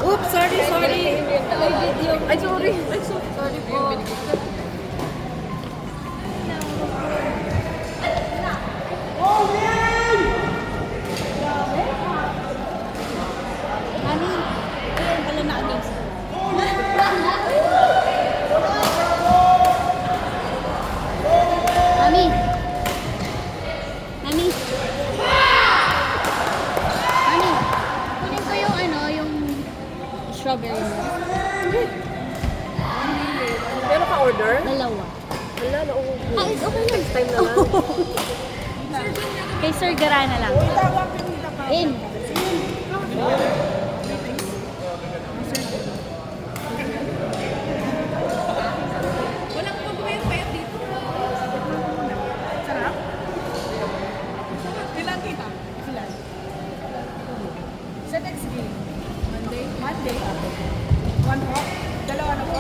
Oops, sorry. Ay, sorry. Sorry po. Strawberry. Pero ka-order? Dalawa. Wala, nauubo. Okay lang. Next time na lang. Kay Sir Garana lang. In. Walang pag-uwi pa dito. Sarap? Ilan kita? Ilan? Sa next game? Monday? One po? Dalawa na po?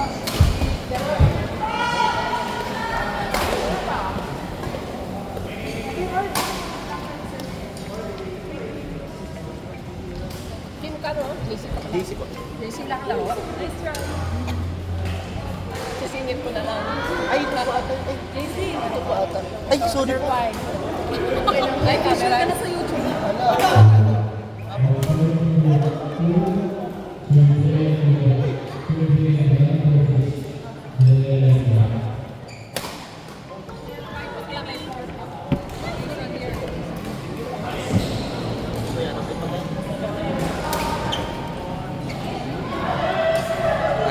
Kim ka no? JC ka pala? JC po. JC lang lang. Nice try. Sisingit ko na lang. Ay, ito po ata. JC. Ito po ata. Ay, sorry po. Ay, camera ka na sa YouTube.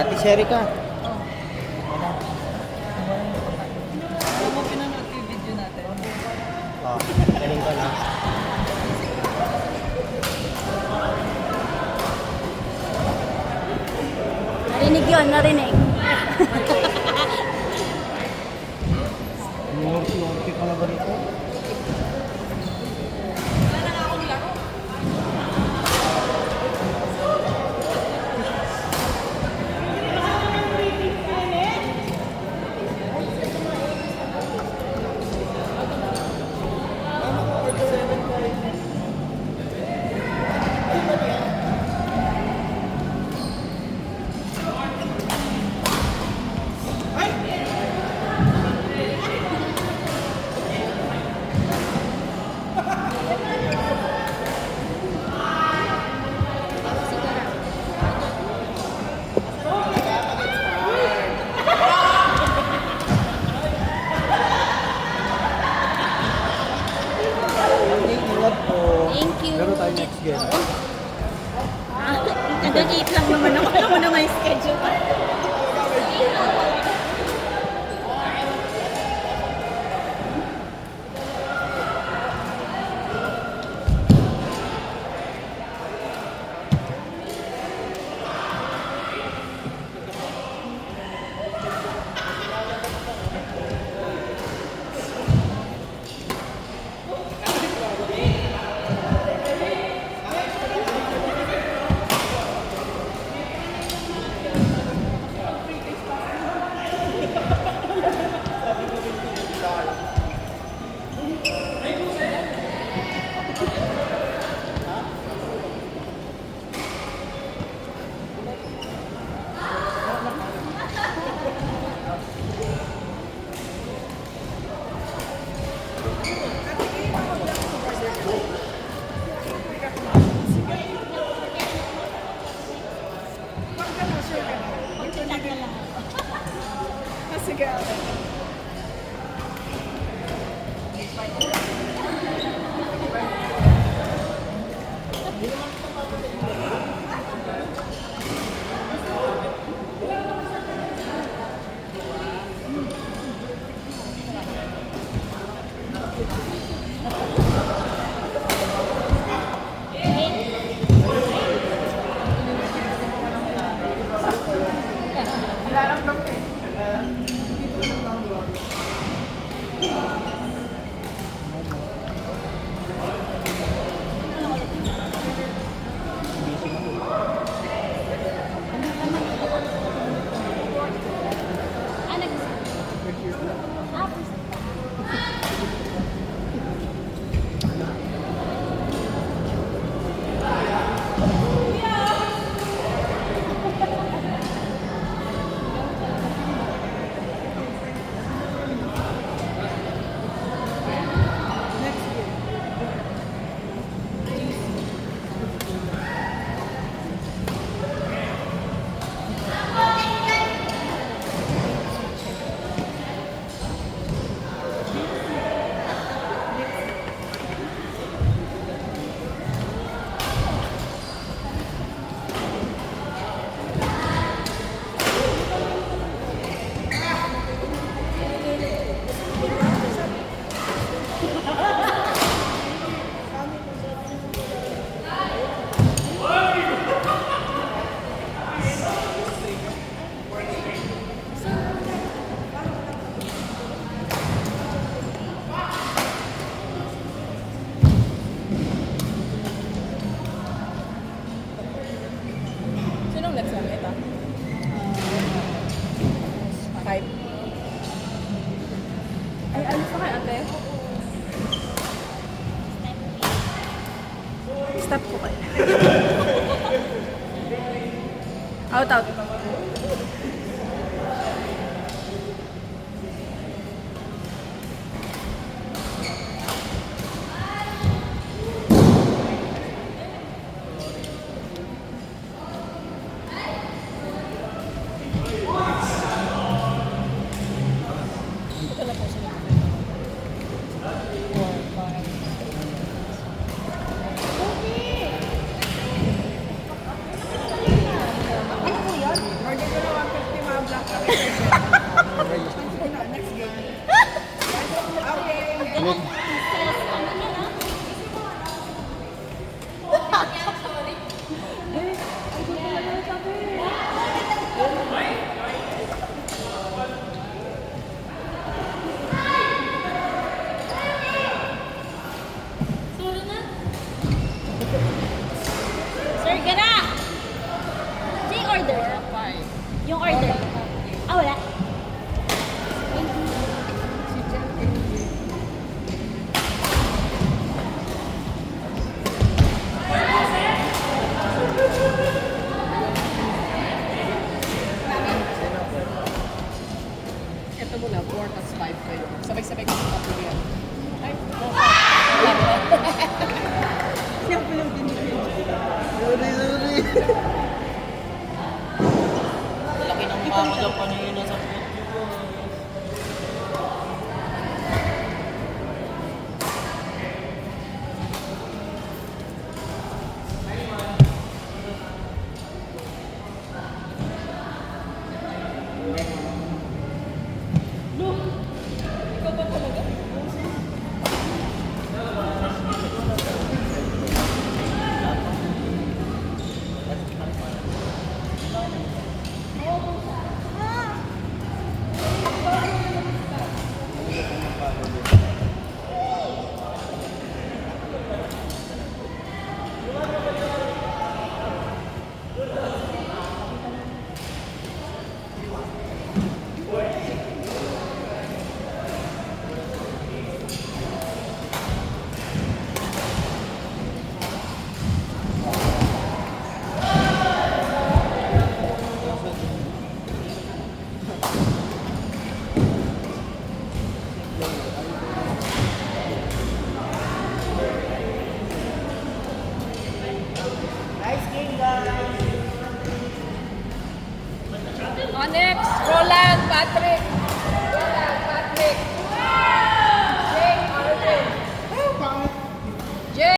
Ate Sherry ka. Alam mo, pinanood ko yung video natin. Oh, galing ka na. Narinig yun, narinig. Morty ka na ba rito? Wala na nga akong laro. Ingat po. Thank you. Meron tayo next game. Nag-eat lang naman ako. Alam mo na may schedule. Sinong next one? Ito? 5. Ay, alis na kayo, ate? Stop ko kayo. Out, out. Ito na po siya. 4, 5. Ano po yun? Order ko na 150 mga black. Next game. Okay. Sir, gana! Say order. Yung order. Ah, wala. Ito muna, 4 plus 5 kayo. Sabay-sabay ko sa kapilian. Ay, siya po yung binibigyan. Laki ng mama pa niyo nasa Ikaw ba talaga? Next, Roland, Patrick.